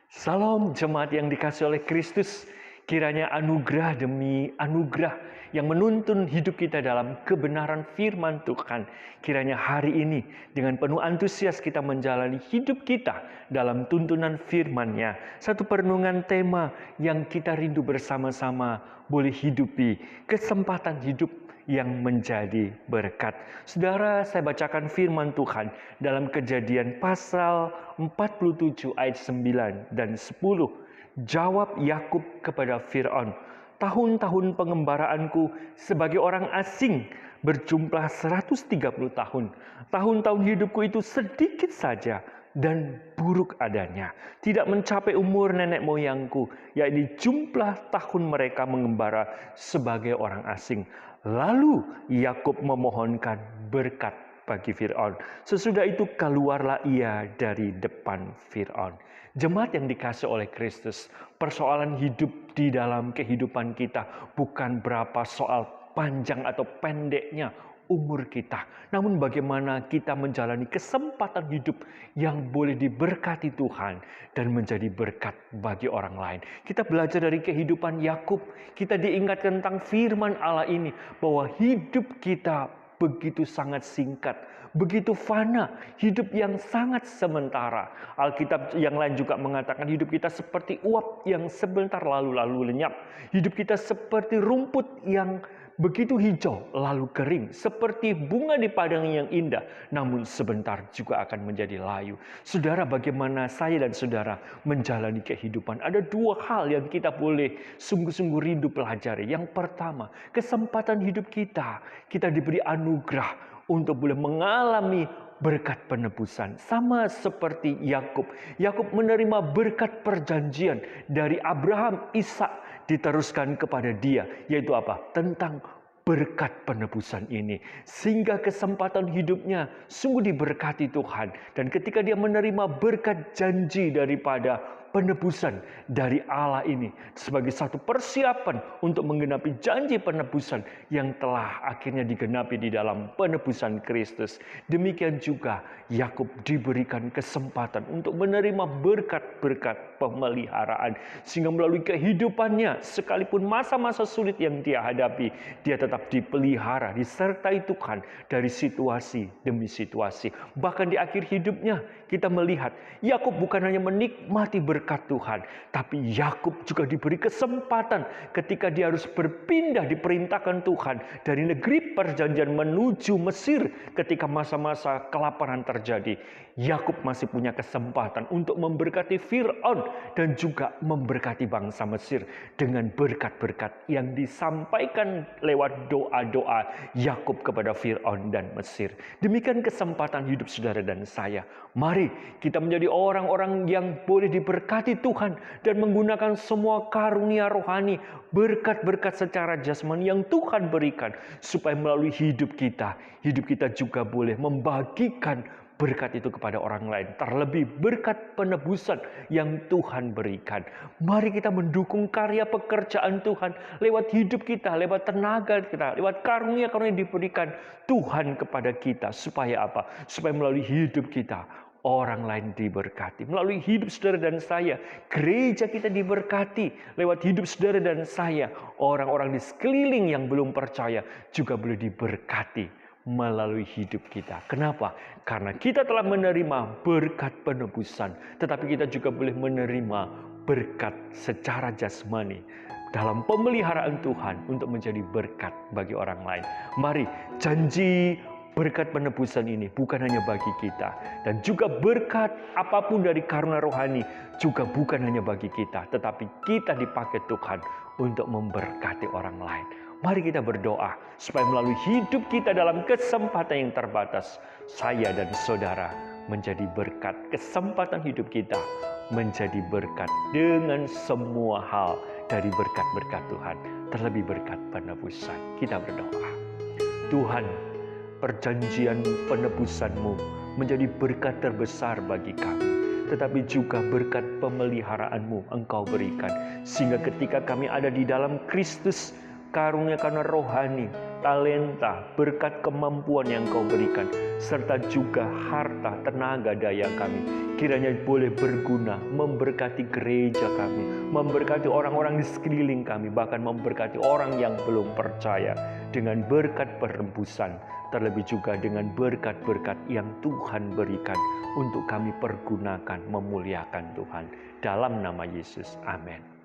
Salam jemaat yang dikasih oleh Kristus, kiranya anugerah demi anugerah yang menuntun hidup kita dalam kebenaran firman Tuhan. Kiranya hari ini dengan penuh antusias kita menjalani hidup kita dalam tuntunan firman-Nya. Satu perenungan tema yang kita rindu bersama-sama boleh hidupi kesempatan hidup yang menjadi berkat. Saudara, saya bacakan firman Tuhan dalam Kejadian pasal 47 ayat 9 dan 10. Jawab Yakub kepada Firaun, "Tahun-tahun pengembaraanku sebagai orang asing berjumlah 130 tahun. Tahun-tahun hidupku itu sedikit saja dan buruk adanya. Tidak mencapai umur nenek moyangku, yakni jumlah tahun mereka mengembara sebagai orang asing." Lalu Yakub memohonkan berkat bagi Firaun. Sesudah itu keluarlah ia dari depan Firaun. Jemaat yang dikasih oleh Kristus, persoalan hidup di dalam kehidupan kita bukan berapa soal panjang atau pendeknya umur kita, namun bagaimana kita menjalani kesempatan hidup yang boleh diberkati Tuhan dan menjadi berkat bagi orang lain. Kita belajar dari kehidupan Yakub, kita diingatkan tentang firman Allah ini bahwa hidup kita begitu sangat singkat, begitu fana, hidup yang sangat sementara. Alkitab yang lain juga mengatakan hidup kita seperti uap yang sebentar lalu lenyap. Hidup kita seperti rumput yang begitu hijau lalu kering, seperti bunga di padang yang indah, namun sebentar juga akan menjadi layu. Saudara, bagaimana saya dan saudara menjalani kehidupan? Ada dua hal yang kita boleh sungguh-sungguh rindu pelajari. Yang pertama, kesempatan hidup kita diberi anugerah untuk boleh mengalami berkat penebusan. Sama seperti Yakub. Yakub menerima berkat perjanjian dari Abraham, Ishak, diteruskan kepada dia, yaitu apa? Tentang berkat penebusan ini. Sehingga kesempatan hidupnya sungguh diberkati Tuhan. Dan ketika dia menerima berkat janji daripada penebusan dari Allah ini sebagai satu persiapan untuk menggenapi janji penebusan yang telah akhirnya digenapi di dalam penebusan Kristus. Demikian juga Yakub diberikan kesempatan untuk menerima berkat-berkat pemeliharaan, sehingga melalui kehidupannya sekalipun masa-masa sulit yang dia hadapi, dia tetap dipelihara, disertai Tuhan dari situasi demi situasi. Bahkan di akhir hidupnya kita melihat Yakub bukan hanya menikmati berkat Tuhan, tapi Yakub juga diberi kesempatan ketika dia harus berpindah, diperintahkan Tuhan dari negeri perjanjian menuju Mesir ketika masa-masa kelaparan terjadi. Yakub masih punya kesempatan untuk memberkati Firaun dan juga memberkati bangsa Mesir dengan berkat-berkat yang disampaikan lewat doa-doa Yakub kepada Firaun dan Mesir. Demikian kesempatan hidup saudara dan saya. Mari kita menjadi orang-orang yang boleh diberkati Tuhan dan menggunakan semua karunia rohani, berkat-berkat secara jasmani yang Tuhan berikan, supaya melalui hidup kita juga boleh membagikan berkat itu kepada orang lain. Terlebih berkat penebusan yang Tuhan berikan. Mari kita mendukung karya pekerjaan Tuhan lewat hidup kita, lewat tenaga kita, lewat karunia-karunia yang diberikan Tuhan kepada kita. Supaya apa? Supaya melalui hidup kita orang lain diberkati. Melalui hidup saudara dan saya, gereja kita diberkati. Lewat hidup saudara dan saya, orang-orang di sekeliling yang belum percaya juga boleh diberkati melalui hidup kita. Kenapa? Karena kita telah menerima berkat penebusan, tetapi kita juga boleh menerima berkat secara jasmani dalam pemeliharaan Tuhan untuk menjadi berkat bagi orang lain. Mari, janji berkat penebusan ini bukan hanya bagi kita, dan juga berkat apapun dari karunia rohani juga bukan hanya bagi kita, tetapi kita dipakai Tuhan untuk memberkati orang lain. Mari kita berdoa supaya melalui hidup kita dalam kesempatan yang terbatas, saya dan saudara menjadi berkat. Kesempatan hidup kita menjadi berkat dengan semua hal dari berkat-berkat Tuhan, terlebih berkat penebusan. Kita berdoa. Tuhan, perjanjian penebusan-Mu menjadi berkat terbesar bagi kami, tetapi juga berkat pemeliharaan-Mu Engkau berikan, sehingga ketika kami ada di dalam Kristus, karunia-karunia rohani talenta, berkat kemampuan yang Kau berikan, serta juga harta, tenaga, daya kami, kiranya boleh berguna, memberkati gereja kami, memberkati orang-orang di sekeliling kami, bahkan memberkati orang yang belum percaya dengan berkat perebusan, terlebih juga dengan berkat-berkat yang Tuhan berikan untuk kami pergunakan memuliakan Tuhan. Dalam nama Yesus, amin.